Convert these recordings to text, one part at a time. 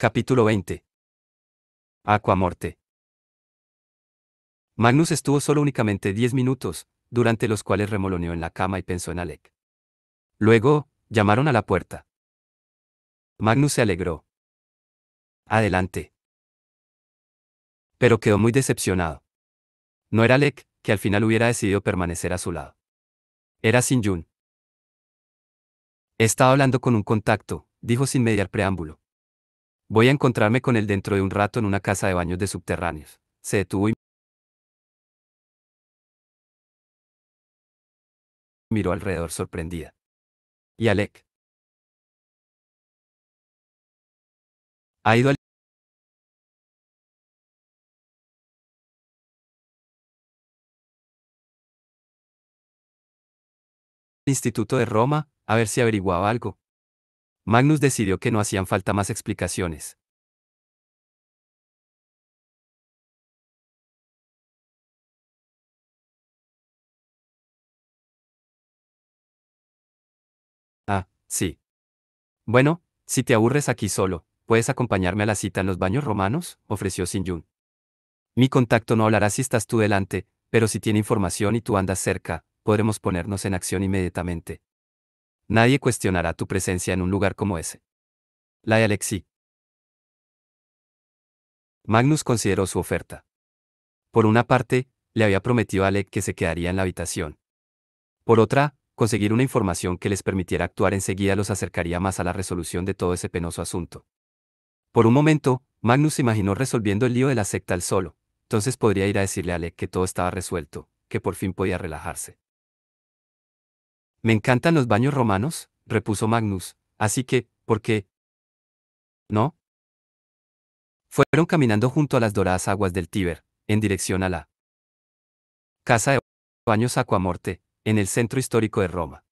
Capítulo 20. Aquamorte. Magnus estuvo solo únicamente 10 minutos, durante los cuales remoloneó en la cama y pensó en Alec. Luego, llamaron a la puerta. Magnus se alegró. Adelante. Pero quedó muy decepcionado. No era Alec, que al final hubiera decidido permanecer a su lado. Era Sin-Yun. He estado hablando con un contacto, dijo sin mediar preámbulo. Voy a encontrarme con él dentro de un rato en una casa de baños de subterráneos. Se detuvo y miró alrededor sorprendida. ¿Y Alec? ¿Ha ido al Instituto de Roma, a ver si averiguaba algo? Magnus decidió que no hacían falta más explicaciones. Ah, sí. Bueno, si te aburres aquí solo, ¿puedes acompañarme a la cita en los baños romanos?, ofreció Sin-Yun. Mi contacto no hablará si estás tú delante, pero si tiene información y tú andas cerca, podremos ponernos en acción inmediatamente. Nadie cuestionará tu presencia en un lugar como ese. La de Alexi. Magnus consideró su oferta. Por una parte, le había prometido a Alec que se quedaría en la habitación. Por otra, conseguir una información que les permitiera actuar enseguida los acercaría más a la resolución de todo ese penoso asunto. Por un momento, Magnus se imaginó resolviendo el lío de la secta él solo, entonces podría ir a decirle a Alec que todo estaba resuelto, que por fin podía relajarse. Me encantan los baños romanos, repuso Magnus, así que, ¿por qué no? Fueron caminando junto a las doradas aguas del Tíber, en dirección a la casa de baños Aquamorte, en el centro histórico de Roma.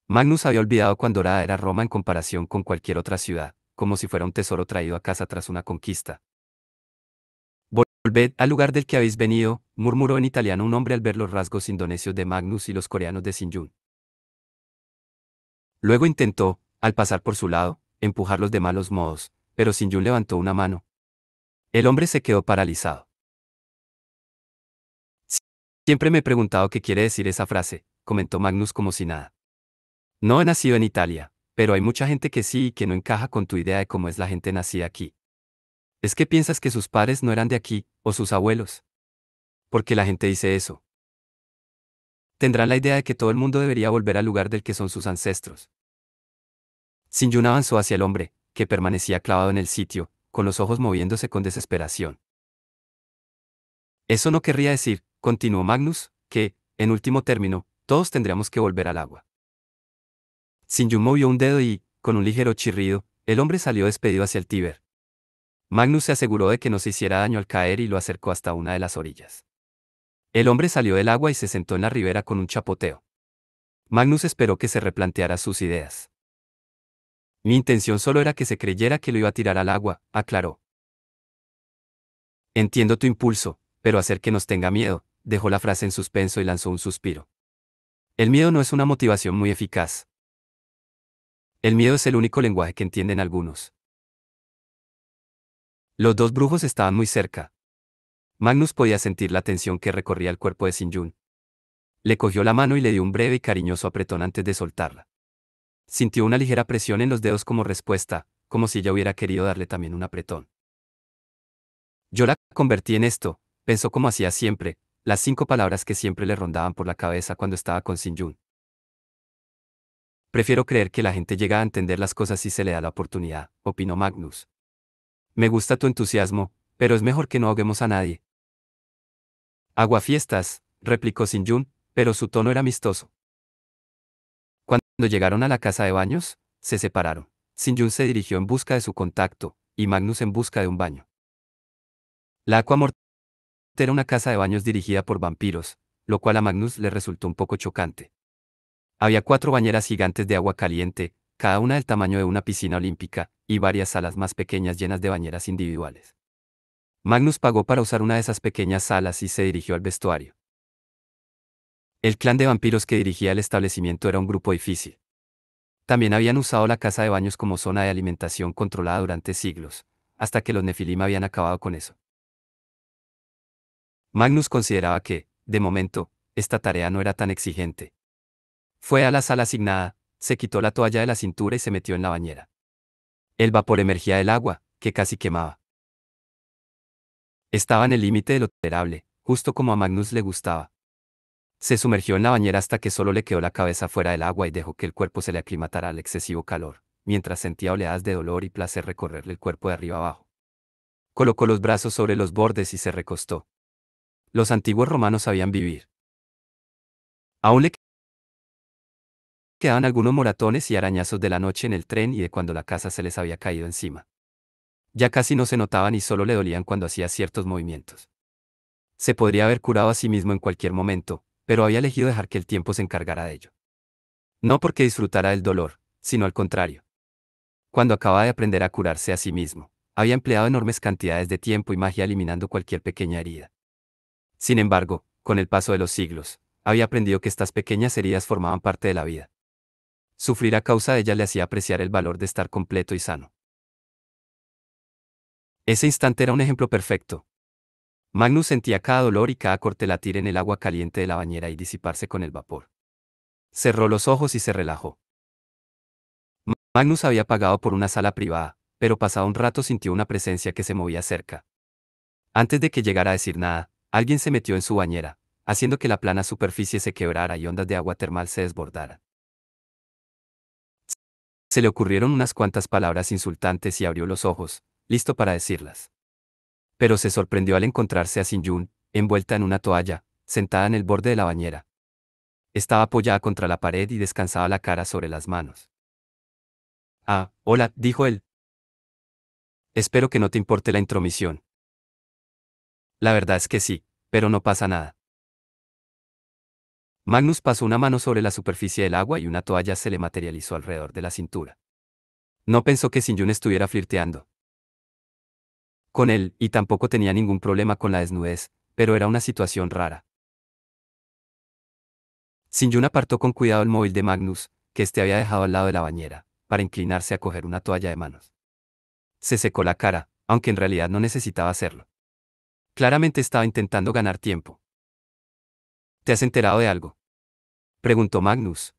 Magnus había olvidado cuán dorada era Roma en comparación con cualquier otra ciudad, como si fuera un tesoro traído a casa tras una conquista. Volved al lugar del que habéis venido, murmuró en italiano un hombre al ver los rasgos indonesios de Magnus y los coreanos de Sin-Yun. Luego intentó, al pasar por su lado, empujarlos de malos modos, pero Sin-Yun levantó una mano. El hombre se quedó paralizado. Siempre me he preguntado qué quiere decir esa frase, comentó Magnus como si nada. No he nacido en Italia, pero hay mucha gente que sí y que no encaja con tu idea de cómo es la gente nacida aquí. ¿Es que piensas que sus padres no eran de aquí, o sus abuelos? ¿Por qué la gente dice eso? Tendrán la idea de que todo el mundo debería volver al lugar del que son sus ancestros. Sin-Yun avanzó hacia el hombre, que permanecía clavado en el sitio, con los ojos moviéndose con desesperación. Eso no querría decir, continuó Magnus, que, en último término, todos tendríamos que volver al agua. Sin-Yun movió un dedo y, con un ligero chirrido, el hombre salió despedido hacia el Tíber. Magnus se aseguró de que no se hiciera daño al caer y lo acercó hasta una de las orillas. El hombre salió del agua y se sentó en la ribera con un chapoteo. Magnus esperó que se replanteara sus ideas. Mi intención solo era que se creyera que lo iba a tirar al agua, aclaró. Entiendo tu impulso, pero hacer que nos tenga miedo, dejó la frase en suspenso y lanzó un suspiro. El miedo no es una motivación muy eficaz. El miedo es el único lenguaje que entienden algunos. Los dos brujos estaban muy cerca. Magnus podía sentir la tensión que recorría el cuerpo de Sin-Yun. Le cogió la mano y le dio un breve y cariñoso apretón antes de soltarla. Sintió una ligera presión en los dedos como respuesta, como si ella hubiera querido darle también un apretón. Yo la convertí en esto, pensó como hacía siempre, las 5 palabras que siempre le rondaban por la cabeza cuando estaba con Sin-Yun. Prefiero creer que la gente llega a entender las cosas si se le da la oportunidad, opinó Magnus. Me gusta tu entusiasmo, pero es mejor que no ahoguemos a nadie. Aguafiestas, replicó Sin-Yun, pero su tono era amistoso. Cuando llegaron a la casa de baños, se separaron. Sin-Yun se dirigió en busca de su contacto, y Magnus en busca de un baño. La Aquamorte era una casa de baños dirigida por vampiros, lo cual a Magnus le resultó un poco chocante. Había 4 bañeras gigantes de agua caliente, cada una del tamaño de una piscina olímpica, y varias salas más pequeñas llenas de bañeras individuales. Magnus pagó para usar una de esas pequeñas salas y se dirigió al vestuario. El clan de vampiros que dirigía el establecimiento era un grupo difícil. También habían usado la casa de baños como zona de alimentación controlada durante siglos, hasta que los Nefilim habían acabado con eso. Magnus consideraba que, de momento, esta tarea no era tan exigente. Fue a la sala asignada, se quitó la toalla de la cintura y se metió en la bañera. El vapor emergía del agua, que casi quemaba. Estaba en el límite de lo tolerable, justo como a Magnus le gustaba. Se sumergió en la bañera hasta que solo le quedó la cabeza fuera del agua y dejó que el cuerpo se le aclimatara al excesivo calor, mientras sentía oleadas de dolor y placer recorrerle el cuerpo de arriba abajo. Colocó los brazos sobre los bordes y se recostó. Los antiguos romanos sabían vivir. Aún le quedaban algunos moratones y arañazos de la noche en el tren y de cuando la casa se les había caído encima. Ya casi no se notaban y solo le dolían cuando hacía ciertos movimientos. Se podría haber curado a sí mismo en cualquier momento, pero había elegido dejar que el tiempo se encargara de ello. No porque disfrutara del dolor, sino al contrario. Cuando acababa de aprender a curarse a sí mismo, había empleado enormes cantidades de tiempo y magia eliminando cualquier pequeña herida. Sin embargo, con el paso de los siglos, había aprendido que estas pequeñas heridas formaban parte de la vida. Sufrir a causa de ellas le hacía apreciar el valor de estar completo y sano. Ese instante era un ejemplo perfecto. Magnus sentía cada dolor y cada corte latir en el agua caliente de la bañera y disiparse con el vapor. Cerró los ojos y se relajó. Magnus había pagado por una sala privada, pero pasado un rato sintió una presencia que se movía cerca. Antes de que llegara a decir nada, alguien se metió en su bañera, haciendo que la plana superficie se quebrara y ondas de agua termal se desbordaran. Se le ocurrieron unas cuantas palabras insultantes y abrió los ojos, listo para decirlas. Pero se sorprendió al encontrarse a Sin-Yun, envuelta en una toalla, sentada en el borde de la bañera. Estaba apoyada contra la pared y descansaba la cara sobre las manos. Ah, hola, dijo él. Espero que no te importe la intromisión. La verdad es que sí, pero no pasa nada. Magnus pasó una mano sobre la superficie del agua y una toalla se le materializó alrededor de la cintura. No pensó que Sin-Yun estuviera flirteando con él, y tampoco tenía ningún problema con la desnudez, pero era una situación rara. Sin-Yun apartó con cuidado el móvil de Magnus, que éste había dejado al lado de la bañera, para inclinarse a coger una toalla de manos. Se secó la cara, aunque en realidad no necesitaba hacerlo. Claramente estaba intentando ganar tiempo. ¿Te has enterado de algo?, preguntó Magnus.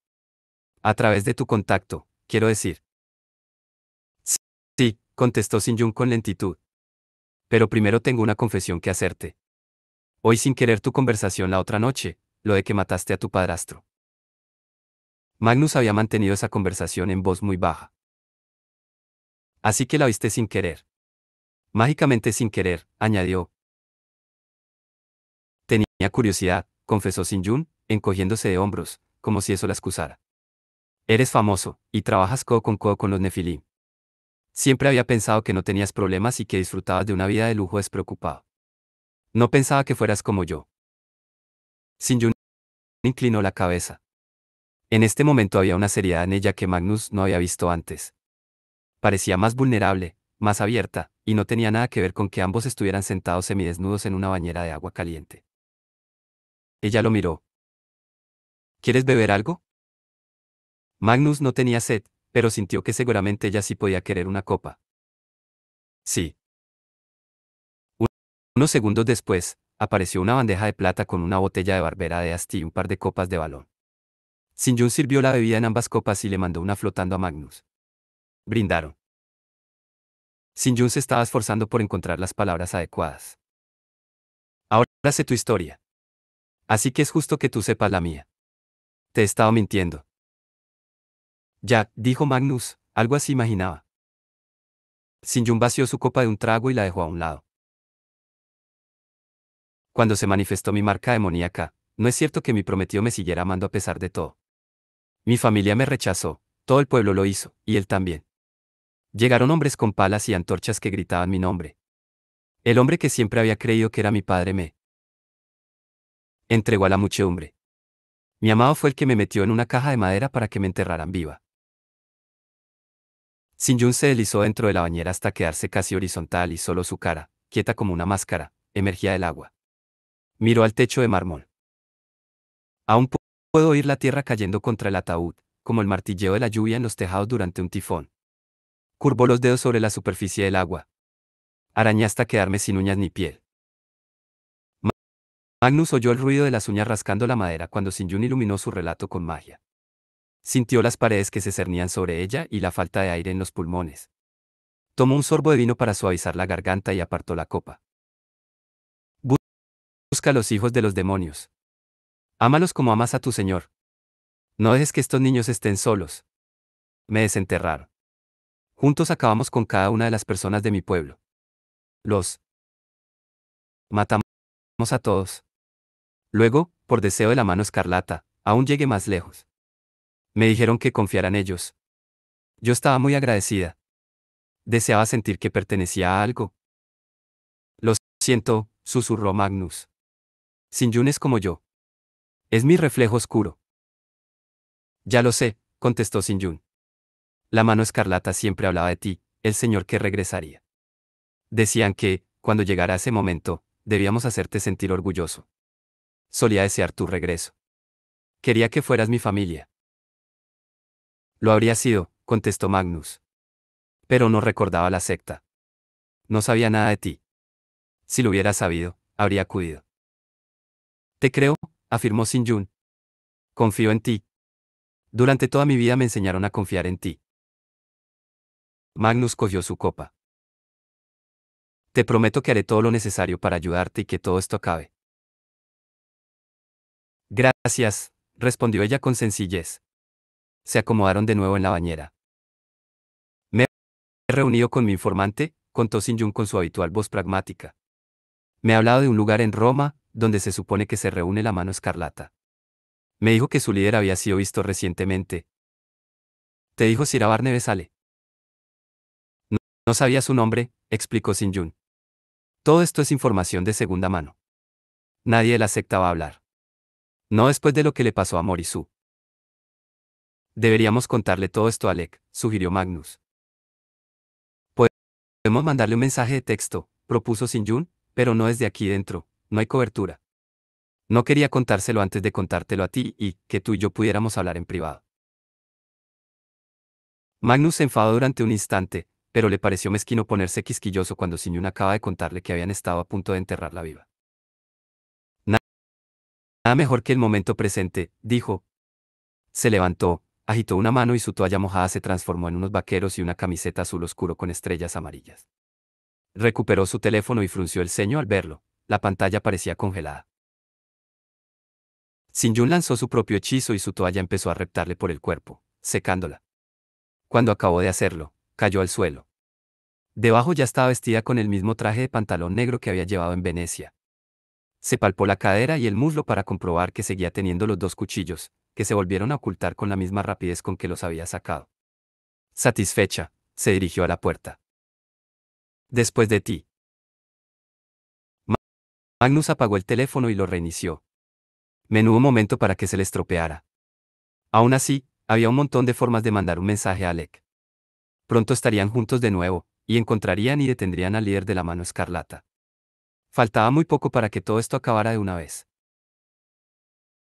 A través de tu contacto, quiero decir. Sí, sí, contestó Sin-Yun con lentitud. Pero primero tengo una confesión que hacerte. Oí sin querer tu conversación la otra noche, lo de que mataste a tu padrastro. Magnus había mantenido esa conversación en voz muy baja. Así que la oíste sin querer. Mágicamente sin querer, añadió. Tenía curiosidad, confesó Sin-Yun, encogiéndose de hombros, como si eso la excusara. Eres famoso, y trabajas codo con los Nefilim. Siempre había pensado que no tenías problemas y que disfrutabas de una vida de lujo despreocupado. No pensaba que fueras como yo. Sin-Yun inclinó la cabeza. En este momento había una seriedad en ella que Magnus no había visto antes. Parecía más vulnerable, más abierta, y no tenía nada que ver con que ambos estuvieran sentados semidesnudos en una bañera de agua caliente. Ella lo miró. ¿Quieres beber algo? Magnus no tenía sed, pero sintió que seguramente ella sí podía querer una copa. Sí. Unos segundos después, apareció una bandeja de plata con una botella de Barbera de Asti y un par de copas de balón. Sin-Yun sirvió la bebida en ambas copas y le mandó una flotando a Magnus. Brindaron. Sin-Yun se estaba esforzando por encontrar las palabras adecuadas. Ahora sé tu historia. Así que es justo que tú sepas la mía. Te he estado mintiendo. Ya, dijo Magnus, algo así imaginaba. Sin-Yun vació su copa de un trago y la dejó a un lado. Cuando se manifestó mi marca demoníaca, no es cierto que mi prometido me siguiera amando a pesar de todo. Mi familia me rechazó, todo el pueblo lo hizo, y él también. Llegaron hombres con palas y antorchas que gritaban mi nombre. El hombre que siempre había creído que era mi padre me entregó a la muchedumbre. Mi amado fue el que me metió en una caja de madera para que me enterraran viva. Sin-Yun se deslizó dentro de la bañera hasta quedarse casi horizontal y solo su cara, quieta como una máscara, emergía del agua. Miró al techo de mármol. Aún puedo oír la tierra cayendo contra el ataúd, como el martilleo de la lluvia en los tejados durante un tifón. Curvó los dedos sobre la superficie del agua. Arañé hasta quedarme sin uñas ni piel. Magnus oyó el ruido de las uñas rascando la madera cuando Sinjun iluminó su relato con magia. Sintió las paredes que se cernían sobre ella y la falta de aire en los pulmones. Tomó un sorbo de vino para suavizar la garganta y apartó la copa. Busca a los hijos de los demonios. Ámalos como amas a tu Señor. No dejes que estos niños estén solos. Me desenterraron. Juntos acabamos con cada una de las personas de mi pueblo. Los matamos a todos. Luego, por deseo de la mano escarlata, aún llegué más lejos. Me dijeron que confiara en ellos. Yo estaba muy agradecida. Deseaba sentir que pertenecía a algo. Lo siento, susurró Magnus. Sinjun es como yo. Es mi reflejo oscuro. Ya lo sé, contestó Sinjun. La mano escarlata siempre hablaba de ti, el señor que regresaría. Decían que, cuando llegara ese momento, debíamos hacerte sentir orgulloso. Solía desear tu regreso. Quería que fueras mi familia. Lo habría sido, contestó Magnus. Pero no recordaba la secta. No sabía nada de ti. Si lo hubiera sabido, habría acudido. Te creo, afirmó Sinjun. Confío en ti. Durante toda mi vida me enseñaron a confiar en ti. Magnus cogió su copa. Te prometo que haré todo lo necesario para ayudarte y que todo esto acabe. Gracias, respondió ella con sencillez. Se acomodaron de nuevo en la bañera. Me he reunido con mi informante, contó Sinjun con su habitual voz pragmática. Me ha hablado de un lugar en Roma, donde se supone que se reúne la mano escarlata. Me dijo que su líder había sido visto recientemente. ¿Te dijo si era Barnabé Sale? No sabía su nombre, explicó Sinjun. Todo esto es información de segunda mano. Nadie de la secta va a hablar. No después de lo que le pasó a Morisu. Deberíamos contarle todo esto a Alec, sugirió Magnus. Podemos mandarle un mensaje de texto, propuso Sinjun, pero no desde aquí dentro, no hay cobertura. No quería contárselo antes de contártelo a ti y que tú y yo pudiéramos hablar en privado. Magnus se enfadó durante un instante, pero le pareció mezquino ponerse quisquilloso cuando Sinjun acaba de contarle que habían estado a punto de enterrarla viva. Nada mejor que el momento presente, dijo. Se levantó, agitó una mano y su toalla mojada se transformó en unos vaqueros y una camiseta azul oscuro con estrellas amarillas. Recuperó su teléfono y frunció el ceño al verlo. La pantalla parecía congelada. Sinjun lanzó su propio hechizo y su toalla empezó a reptarle por el cuerpo, secándola. Cuando acabó de hacerlo, cayó al suelo. Debajo ya estaba vestida con el mismo traje de pantalón negro que había llevado en Venecia. Se palpó la cadera y el muslo para comprobar que seguía teniendo los dos cuchillos, que se volvieron a ocultar con la misma rapidez con que los había sacado. Satisfecha, se dirigió a la puerta. Después de ti. Magnus apagó el teléfono y lo reinició. Menudo momento para que se le estropeara. Aún así, había un montón de formas de mandar un mensaje a Alec. Pronto estarían juntos de nuevo, y encontrarían y detendrían al líder de la mano escarlata. Faltaba muy poco para que todo esto acabara de una vez.